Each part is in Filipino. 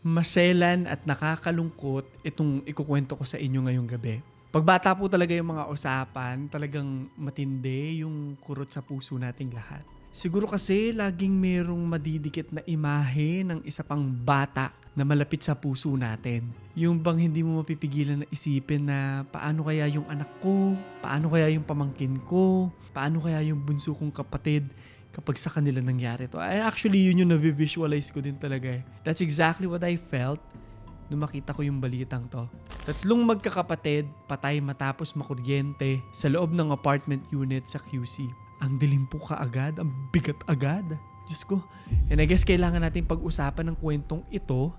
Maselan at nakakalungkot itong ikukwento ko sa inyo ngayong gabi. Pagbata po talaga yung mga usapan, talagang matindi yung kurot sa puso nating lahat. Siguro kasi laging merong madidikit na imahe ng isa pang bata na malapit sa puso natin. Yung bang hindi mo mapipigilan na isipin na paano kaya yung anak ko, paano kaya yung pamangkin ko, paano kaya yung bunso kong kapatid kapag sa kanila nangyari to. And actually, yun yung na-visualize ko din talaga eh. That's exactly what I felt nung makita ko yung balitang to. 3 magkakapatid, patay matapos makuryente sa loob ng apartment unit sa QC. Ang dilim po kaagad, ang bigat agad. Diyos ko. And I guess kailangan natin pag-usapan ng kwentong ito,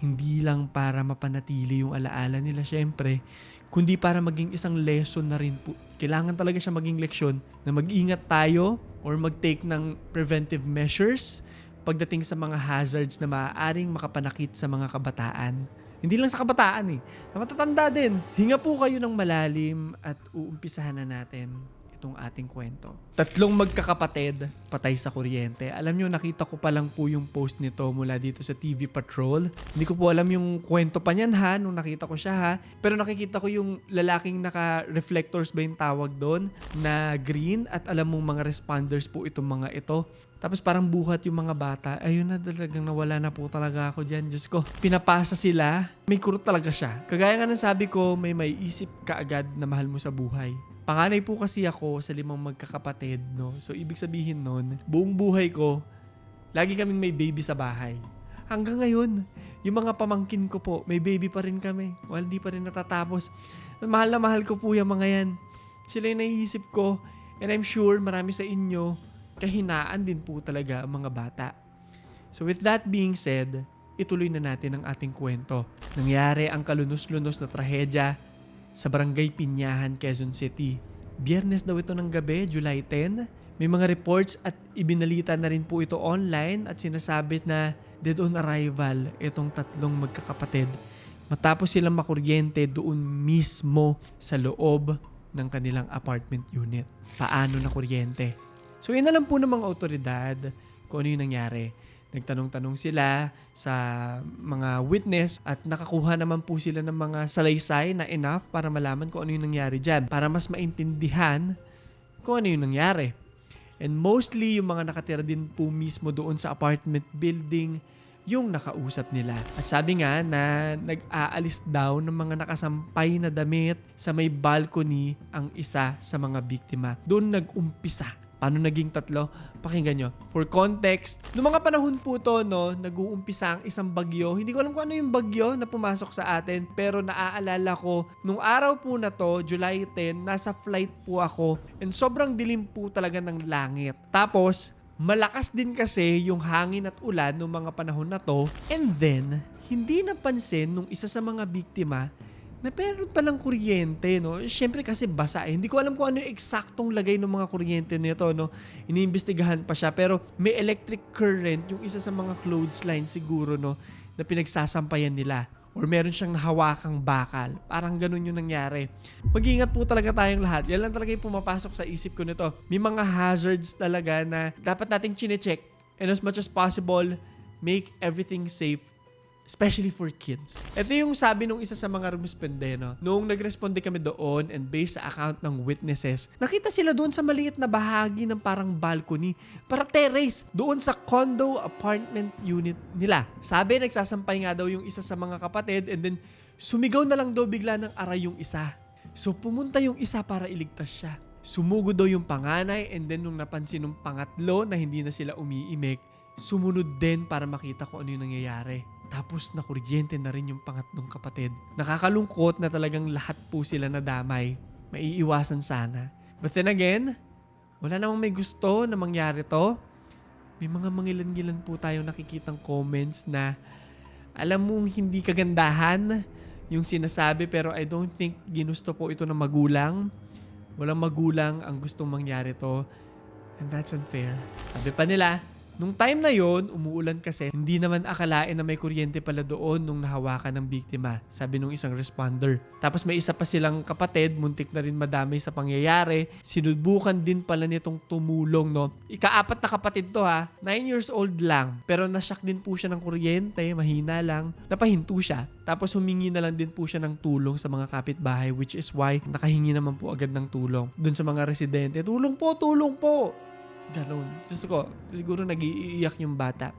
hindi lang para mapanatili yung alaala nila syempre, kundi para maging isang lesson na rin po. Kailangan talaga siya maging leksyon na mag-ingat tayo or mag-take ng preventive measures pagdating sa mga hazards na maaaring makapanakit sa mga kabataan. Hindi lang sa kabataan sa matatanda din. Hinga po kayo ng malalim at uumpisahan na natin itong ating kwento. 3 magkakapatid, patay sa kuryente. Alam nyo, nakita ko pa lang po yung post nito mula dito sa TV Patrol. Hindi ko po alam yung kwento pa niyan nung nakita ko siya Pero nakikita ko yung lalaking naka-reflectors ba yung tawag doon na green at alam mong mga responders po itong mga ito. Tapos parang buhat yung mga bata. Ayun na, talagang nawala na po talaga ako dyan. Diyos ko, pinapasa sila. May kurot talaga siya. Kagaya nga ng sabi ko, may isip ka agad na mahal mo sa buhay. Panganay po kasi ako sa 5 magkakapatid, no? So, ibig sabihin nun, buong buhay ko, lagi kaming may baby sa bahay. Hanggang ngayon, yung mga pamangkin ko po, may baby pa rin kami. Well, di pa rin natatapos. Mahal na mahal ko po yung mga yan. Sila yung naiisip ko. And I'm sure marami sa inyo, kahinaan din po talaga ang mga bata. So with that being said, ituloy na natin ang ating kwento. Nangyari ang kalunos-lunos na trahedya sa Barangay Pinyahan, Quezon City. Biyernes daw ito ng gabi, July 10. May mga reports at ibinalita na rin po ito online at sinasabi na dead on arrival itong 3 magkakapatid. Matapos silang makuryente doon mismo sa loob ng kanilang apartment unit. Paano na kuryente? So inalam po ng mga otoridad kung ano yung nangyari. Nagtanong-tanong sila sa mga witness at nakakuha naman po sila ng mga salaysay na enough para malaman kung ano yung nangyari dyan. Para mas maintindihan kung ano yung nangyari. And mostly yung mga nakatira din po mismo doon sa apartment building yung nakausap nila. At sabi nga na nag-aalis daw ng mga nakasampay na damit sa may balcony ang isa sa mga biktima. Doon nag-umpisa. Paano naging 3? Pakinggan nyo. For context, noong mga panahon po to, nag-uumpisa ang isang bagyo. Hindi ko alam kung ano yung bagyo na pumasok sa atin, pero naaalala ko, nung araw po na to, July 10, nasa flight po ako, and sobrang dilim po talaga ng langit. Tapos, malakas din kasi yung hangin at ulan noong mga panahon na to, and then, hindi napansin nung isa sa mga biktima na meron palang kuryente, no? Siyempre kasi basa Hindi ko alam kung ano yung eksaktong lagay ng mga kuryente nito, no? Iniimbestigahan pa siya. Pero may electric current yung isa sa mga clothesline siguro, no? Na pinagsasampayan nila. Or meron siyang nahawakang bakal. Parang ganun yung nangyari. Mag-ingat po talaga tayong lahat. Yan lang talaga yung pumapasok sa isip ko nito. May mga hazards talaga na dapat nating chine-check. And as much as possible, make everything safe. Especially for kids. Ito yung sabi nung isa sa mga rumisponde, no? Noong nagresponde kami doon and based sa account ng witnesses, nakita sila doon sa maliit na bahagi ng parang balcony, para terrace, doon sa condo apartment unit nila. Sabi, nagsasampay nga daw yung isa sa mga kapatid and then sumigaw na lang daw bigla ng aray yung isa. So pumunta yung isa para iligtas siya. Sumugod daw yung panganay and then nung napansin ng pangatlo na hindi na sila umiimik, sumunod din para makita kung ano yung nangyayari. Tapos nakuryente na rin yung pangatlong kapatid. Nakakalungkot na talagang lahat po sila nadamay. Maiiwasan sana. But then again, wala namang may gusto na mangyari to. May mga mangilan-ngilan po tayong nakikitang comments na alam mong hindi kagandahan yung sinasabi pero I don't think ginusto po ito ng magulang. Walang magulang ang gustong mangyari to. And that's unfair. Sabi pa nila, Nung time na yon, umuulan kasi, hindi naman akalain na may kuryente pala doon nung nahawakan ng biktima, sabi nung isang responder. Tapos may isa pa silang kapatid, muntik na rin madamay sa pangyayari. Sinubukan din pala nitong tumulong, no? Ika-4 na kapatid to ha, 9 years old lang. Pero nashock din po siya ng kuryente, mahina lang. Napahinto siya. Tapos humingi na lang din po siya ng tulong sa mga kapitbahay, which is why nakahingi naman po agad ng tulong dun sa mga residente. Tulong po, tulong po! Ganon. Gusto ko, siguro nag-iiyak yung bata.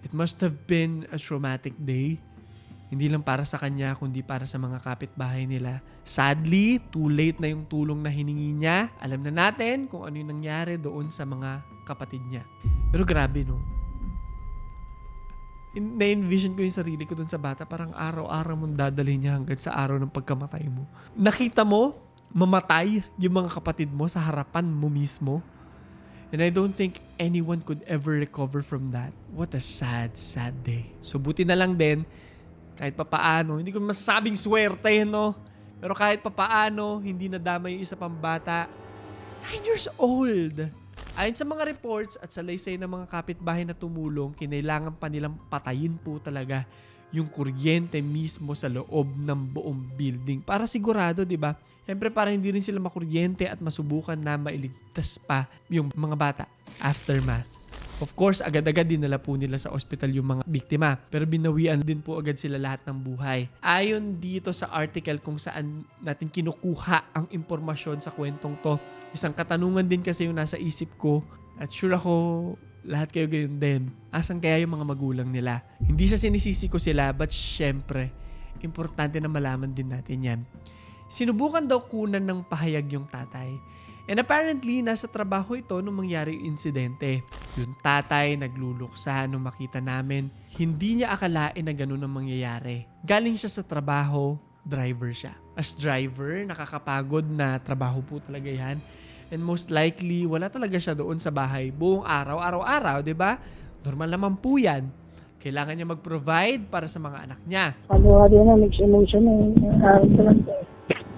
It must have been a traumatic day. Hindi lang para sa kanya, kundi para sa mga kapitbahay nila. Sadly, too late na yung tulong na hiningi niya. Alam na natin kung ano yung nangyari doon sa mga kapatid niya. Pero grabe, no? Na-envision ko yung sarili ko doon sa bata. Parang araw-araw mong dadalhin niya hanggang sa araw ng pagkamatay mo. Nakita mo, mamatay yung mga kapatid mo sa harapan mo mismo. And I don't think anyone could ever recover from that. What a sad, sad day. So buti na lang din, kahit papaano, hindi ko masasabing swerte, no? Pero kahit papaano, hindi nadamay yung isa pang bata. 9 years old! Ayon sa mga reports at sa laysay ng mga kapitbahay na tumulong, kinailangan pa nilang patayin po talaga yung kuryente mismo sa loob ng buong building. Para sigurado, di ba? Siyempre, para hindi rin sila makuryente at masubukan na mailigtas pa yung mga bata. Aftermath. Of course, agad-agad dinala po nila sa ospital yung mga biktima. Pero binawian din po agad sila lahat ng buhay. Ayon dito sa article kung saan natin kinukuha ang impormasyon sa kwentong to, isang katanungan din kasi yung nasa isip ko. At sure ako, lahat kayo gayon din. Asan kaya yung mga magulang nila? Hindi sa sinisisi ko sila, but syempre, importante na malaman din natin yan. Sinubukan daw kunan ng pahayag yung tatay. And apparently, nasa trabaho ito nung mangyari yung insidente. Yung tatay nagluluksa nung makita namin. Hindi niya akalain na ganun ang mangyayari. Galing siya sa trabaho, driver siya. As driver, nakakapagod na trabaho po talaga yan. And most likely, wala talaga siya doon sa bahay buong araw-araw, di ba? Normal naman po yan. Kailangan niya mag-provide para sa mga anak niya. Ano na, mixed emotion eh.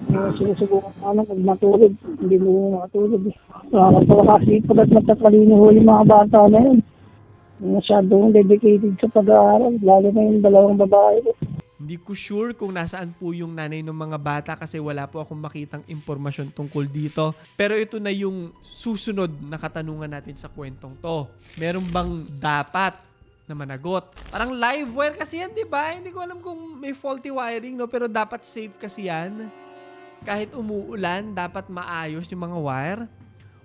Sinusubukan ko pag matulog. Hindi mo makatulog. Nakakatawa kasi pagkat matatalino huli mga bata na yun. Masyadong dedicated sa pag-aaral. Lalo na yung dalawang babae. Hindi ko sure kung nasaan po yung nanay ng mga bata kasi wala po akong makitang impormasyon tungkol dito. Pero ito na yung susunod na katanungan natin sa kwentong to. Meron bang dapat na managot? Parang live wire kasi yan, di ba? Hindi ko alam kung may faulty wiring, no? Pero dapat safe kasi yan. Kahit umuulan, dapat maayos yung mga wire.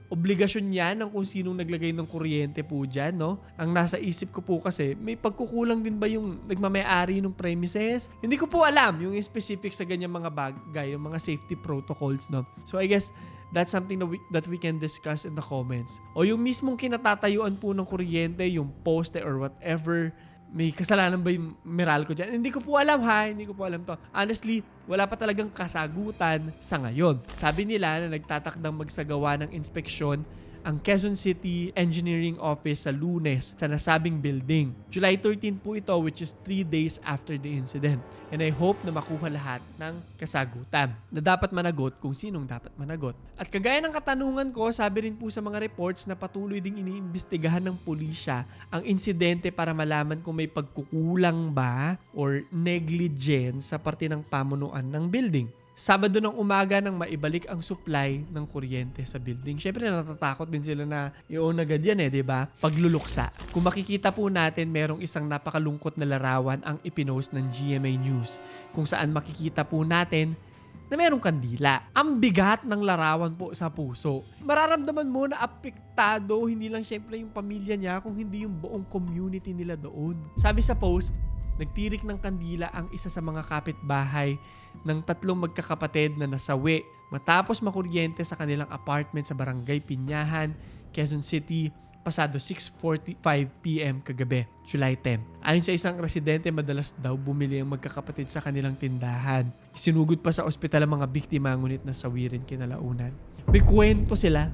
Obligasyon yan ng kung sinong naglagay ng kuryente po dyan, no? Ang nasa isip ko po kasi, may pagkukulang din ba yung nagmamayari ng premises? Hindi ko po alam yung specific sa ganyang mga bagay, yung mga safety protocols, no? So I guess, that's something that we can discuss in the comments. O yung mismong kinatatayuan po ng kuryente, yung poste or whatever, may kasalanan ba yung Meralco dyan? Hindi ko po alam ha, hindi ko po alam to. Honestly, wala pa talagang kasagutan sa ngayon. Sabi nila na nagtatakdang magsagawa ng inspeksyon ang Quezon City Engineering Office sa Lunes sa nasabing building. July 13 po ito, which is 3 days after the incident. And I hope na makuha lahat ng kasagutan na dapat managot kung sinong dapat managot. At kagaya ng katanungan ko, sabi rin po sa mga reports na patuloy ding iniimbestigahan ng pulisya ang insidente para malaman kung may pagkukulang ba or negligence sa parte ng pamunuan ng building. Sabado ng umaga nang maibalik ang supply ng kuryente sa building. Syempre natatakot din sila na i-on agad yan di ba? Pagluluksa. Kung makikita po natin, merong isang napakalungkot na larawan ang ipinost ng GMA News kung saan makikita po natin na merong kandila. Ang bigat ng larawan po sa puso. Mararamdaman mo na apektado, hindi lang syempre yung pamilya niya, kung hindi yung buong community nila doon. Sabi sa post, nagtirik ng kandila ang isa sa mga kapitbahay ng 3 magkakapatid na nasawi matapos makuryente sa kanilang apartment sa Barangay Pinyahan, Quezon City, pasado 6:45 PM kagabi, July 10. Ayon sa isang residente, madalas daw bumili ang magkakapatid sa kanilang tindahan. Isinugod pa sa ospital ang mga biktima, ngunit nasawi rin kinalaunan. May kwento sila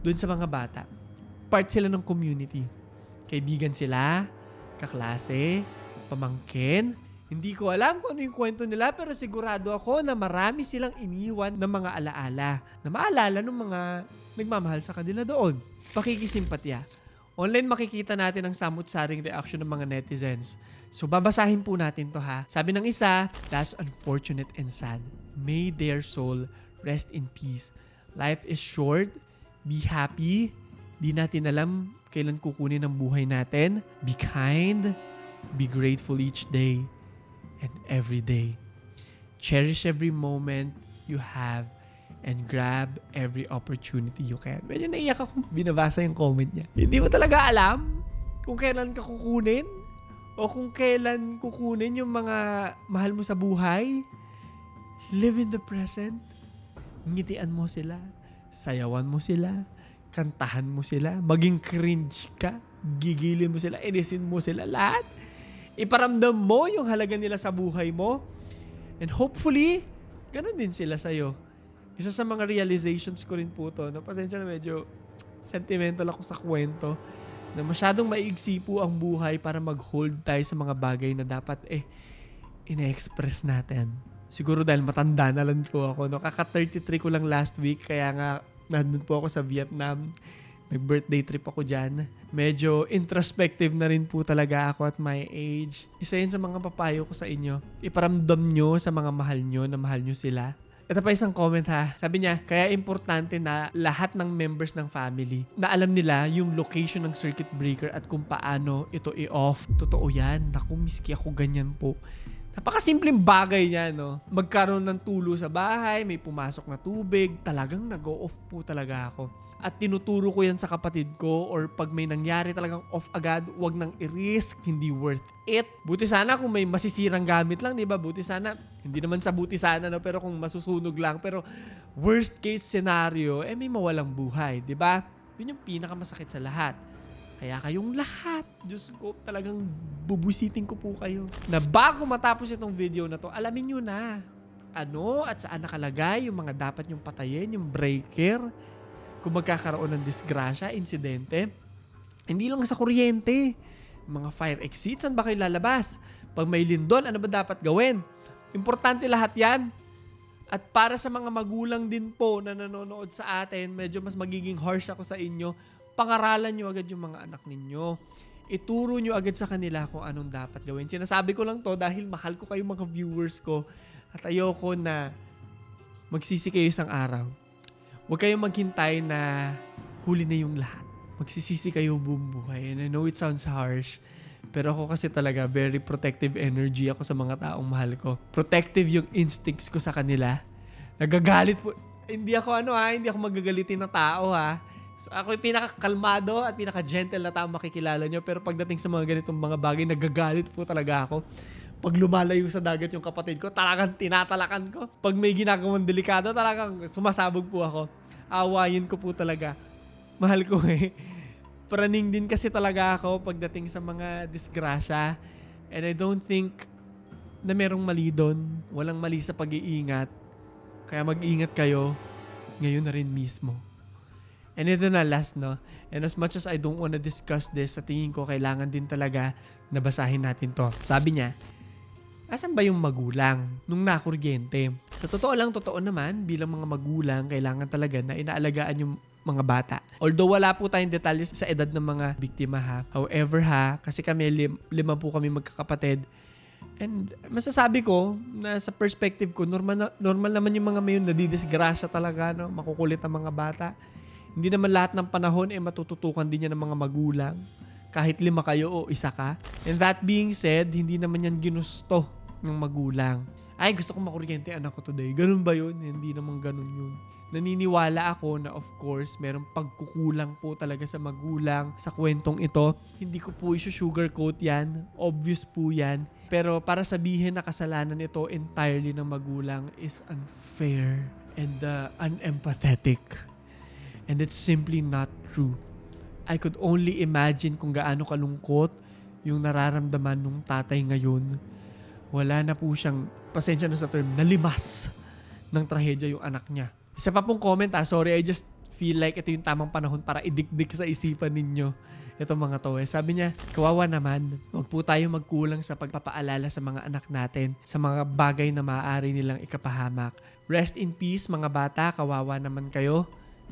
doon sa mga bata. Part sila ng community. Kaibigan sila, kaklase, pamangkin. Hindi ko alam kung ano yung kwento nila, pero sigurado ako na marami silang iniwan ng mga alaala na maalala ng mga nagmamahal sa kanila doon. Pakikisimpatya. Online makikita natin ang samut-saring reaction ng mga netizens. So babasahin po natin to ha. Sabi ng isa, that's unfortunate and sad. May their soul rest in peace. Life is short. Be happy. Di natin alam kailan kukunin ang buhay natin. Be kind. Be grateful each day and every day. Cherish every moment you have and grab every opportunity you can. Medyo naiyak ako binabasa yung comment niya. Hindi mo talaga alam kung kailan ka kukunin o kung kailan kukunin yung mga mahal mo sa buhay. Live in the present. Ngitian mo sila. Sayawan mo sila. Kantahan mo sila. Maging cringe ka. Gigilin mo sila. Inisin mo sila. Lahat. Iparamdam mo yung halaga nila sa buhay mo. And hopefully, ganun din sila sa'yo. Isa sa mga realizations ko rin po to, no? Pasensya na medyo sentimental ako sa kwento, na masyadong maigsi po ang buhay para mag-hold tayo sa mga bagay na dapat ina-express natin. Siguro dahil matanda na lang po ako, no? Kaka-33 ko lang last week, kaya nga nandun po ako sa Vietnam. Nag-birthday trip ako dyan. Medyo introspective na rin po talaga ako at my age. Isa yun sa mga papayo ko sa inyo. Iparamdam nyo sa mga mahal nyo na mahal nyo sila. Ito pa isang comment ha. Sabi niya, kaya importante na lahat ng members ng family na alam nila yung location ng circuit breaker at kung paano ito i-off. Totoo yan. Naku, miski ako ganyan po. Napakasimpleng bagay niya, no? Magkaroon ng tulo sa bahay, may pumasok na tubig, talagang nag-o-off po talaga ako. At tinuturo ko yan sa kapatid ko, or pag may nangyari talagang off agad, wag nang i-risk, hindi worth it. Buti sana kung may masisirang gamit lang, di ba? Buti sana, hindi naman sa buti sana, no? Pero kung masusunog lang, pero worst case scenario, may mawalang buhay, di ba? Yun yung pinakamasakit sa lahat. Kaya kayong lahat, Diyos ko, talagang bubusitin ko po kayo. Na bago matapos itong video na to, alamin nyo na ano at saan nakalagay yung mga dapat nyong patayin, yung breaker, kung magkakaroon ng disgrasya, insidente. Hindi lang sa kuryente. Mga fire exit, saan ba kayo lalabas? Pag may lindol, ano ba dapat gawin? Importante lahat yan. At para sa mga magulang din po na nanonood sa atin, medyo mas magiging harsh ako sa inyo, pangaralan nyo agad yung mga anak ninyo. Ituro nyo agad sa kanila kung anong dapat gawin. Sinasabi ko lang to dahil mahal ko kayong mga viewers ko at ayoko na magsisi kayo isang araw. Huwag kayong maghintay na huli na yung lahat. Magsisisi kayo buong buhay. And I know it sounds harsh, pero ako kasi talaga very protective energy ako sa mga taong mahal ko. Protective yung instincts ko sa kanila. Nagagalit po. Hindi ako hindi ako magagalitin na tao ha. So ako yung pinakakalmado at pinaka-gentle na tao makikilala nyo. Pero pagdating sa mga ganitong mga bagay, nagagalit po talaga ako. Pag lumalayo sa dagat yung kapatid ko, talagang tinatalakan ko. Pag may ginagawang delikado, talagang sumasabog po ako. Awayin ko po talaga. Mahal ko Praning din kasi talaga ako pagdating sa mga disgrasya. And I don't think na merong mali doon. Walang mali sa pag-iingat. Kaya mag-ingat kayo ngayon na rin mismo. And ito na last, no? And as much as I don't wanna discuss this, sa tingin ko kailangan din talaga na basahin natin to. Sabi niya, asan ba yung magulang nung nakuryente? Sa totoo naman, bilang mga magulang, kailangan talaga na inaalagaan yung mga bata. Although wala po tayong detalye sa edad ng mga biktima ha. However kasi kami lima po kami magkakapatid. And masasabi ko na sa perspective ko, normal naman yung mga mayon nadidisgrasya talaga, no? Makukulit ang mga bata. Hindi naman lahat ng panahon matututukan din yan ng mga magulang. Kahit 5 kayo o 1 ka. And that being said, hindi naman yan ginusto ng magulang. Ay, gusto ko makuryente anak ko today. Ganun ba yun? Hindi naman ganun yun. Naniniwala ako na of course, merong pagkukulang po talaga sa magulang sa kwentong ito. Hindi ko po i-sugarcoat yan. Obvious po yan. Pero para sabihin na kasalanan ito entirely ng magulang is unfair and unempathetic. And it's simply not true. I could only imagine kung gaano kalungkot yung nararamdaman nung tatay ngayon. Wala na po siyang, pasensya na sa term, nalimas ng trahedya yung anak niya. Isa pa pong comment sorry, I just feel like ito yung tamang panahon para idikdik sa isipan ninyo itong mga to. Sabi niya, kawawa naman, huwag po tayo magkulang sa pagpapaalala sa mga anak natin sa mga bagay na maaari nilang ikapahamak. Rest in peace mga bata, kawawa naman kayo.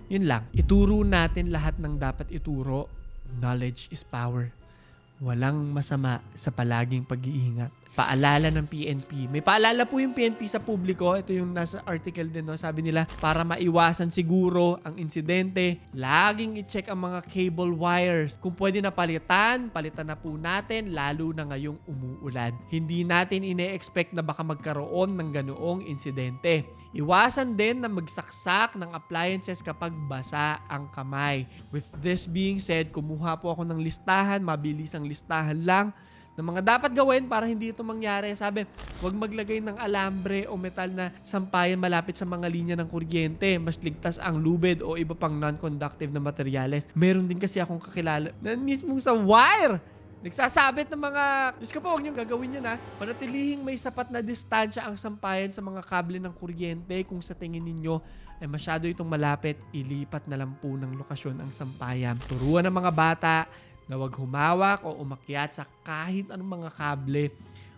Yun lang. Ituro natin lahat ng dapat ituro Knowledge is power. Walang masama sa palaging pag-iingat. Paalala ng PNP. May paalala po yung PNP sa publiko. Ito yung nasa article din. No? Sabi nila, para maiwasan siguro ang insidente, laging i-check ang mga cable wires. Kung pwede na palitan na po natin, lalo na ngayong umuulan. Hindi natin ine-expect na baka magkaroon ng ganoong insidente. Iwasan din na magsaksak ng appliances kapag basa ang kamay. With this being said, kumuha po ako ng listahan, mabilis ang listahan lang, ng mga dapat gawin para hindi ito mangyari. Sabi, huwag maglagay ng alambre o metal na sampayan malapit sa mga linya ng kuryente. Mas ligtas ang lubid o iba pang non-conductive na materyales. Meron din kasi akong kakilala na mismo sa wire nagsasabit ng mga, Diyos ko po, huwag niyong gagawin yun ha. Panatilihing may sapat na distansya ang sampayan sa mga kable ng kuryente. Kung sa tingin ninyo ay masyado itong malapit, ilipat na lang po ng lokasyon ang sampayan. Turuan ng mga bata na huwag humawak o umakyat sa kahit anong mga kable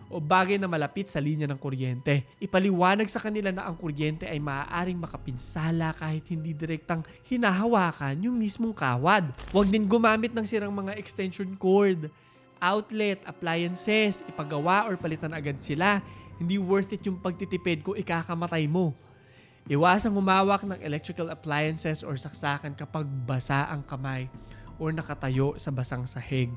o bagay na malapit sa linya ng kuryente. Ipaliwanag sa kanila na ang kuryente ay maaaring makapinsala kahit hindi direktang hinahawakan yung mismong kawad. Huwag din gumamit ng sirang mga extension cord, outlet, appliances, ipagawa or palitan agad sila. Hindi worth it yung pagtitipid kung ikakamatay mo. Iwasang humawak ng electrical appliances or saksakan kapag basa ang kamay or nakatayo sa basang sahig.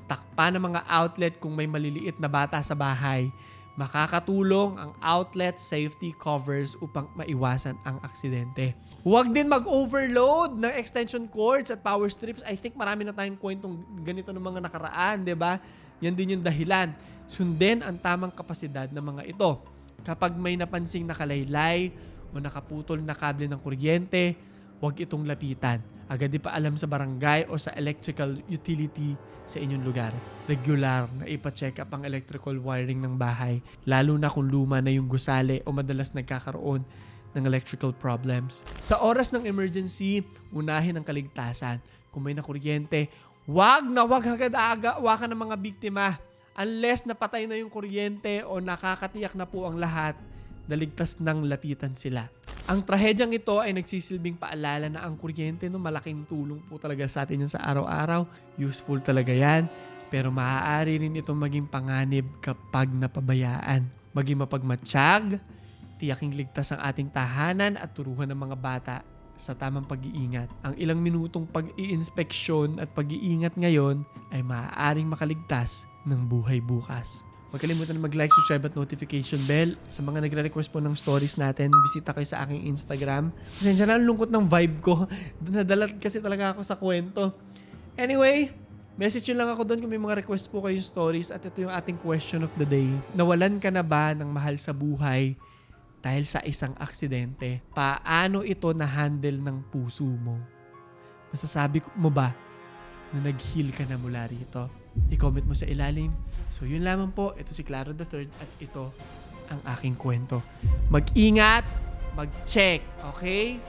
Takpan ng mga outlet kung may maliliit na bata sa bahay. Makakatulong ang outlet safety covers upang maiwasan ang aksidente. Huwag din mag-overload ng extension cords at power strips. I think marami na tayong kwentong ganito ng mga nakaraan, 'di ba? Yan din yung dahilan. Sundin ang tamang kapasidad ng mga ito. Kapag may napansing nakalaylay o nakaputol na kable ng kuryente, huwag itong lapitan. Agad ipaalam sa barangay o sa electrical utility sa inyong lugar. Regular na ipa-check up ang electrical wiring ng bahay, lalo na kung luma na yung gusali o madalas nagkakaroon ng electrical problems. Sa oras ng emergency, unahin ang kaligtasan. Kung may nakuryente, wag agad aagawakan ng mga biktima. Unless napatay na yung kuryente o nakakatiyak na po ang lahat, naligtas ng lapitan sila. Ang trahedyang ito ay nagsisilbing paalala na ang kuryente malaking tulong po talaga sa atin yan sa araw-araw. Useful talaga yan. Pero maaari rin itong maging panganib kapag napabayaan. Maging mapagmatsyag, tiyaking ligtas ang ating tahanan at turuhan ng mga bata sa tamang pag-iingat. Ang ilang minutong pag-iinspeksyon at pag-iingat ngayon ay maaaring makaligtas ng buhay bukas. Huwag kalimutan na mag-like, subscribe at notification bell. Sa mga nagre-request po ng stories natin, bisita kayo sa aking Instagram. Pasensya na, lungkot ng vibe ko. Nadala kasi talaga ako sa kwento. Anyway, message nyo lang ako doon kung may mga request po kayo stories. At ito yung ating question of the day. Nawalan ka na ba ng mahal sa buhay dahil sa isang aksidente? Paano ito na-handle ng puso mo? Masasabi mo ba na nag-heal ka na mula rito? I-comment mo sa ilalim. So yun lamang po. Ito si Claro III at ito ang aking kwento. Mag-ingat, mag-check, okay?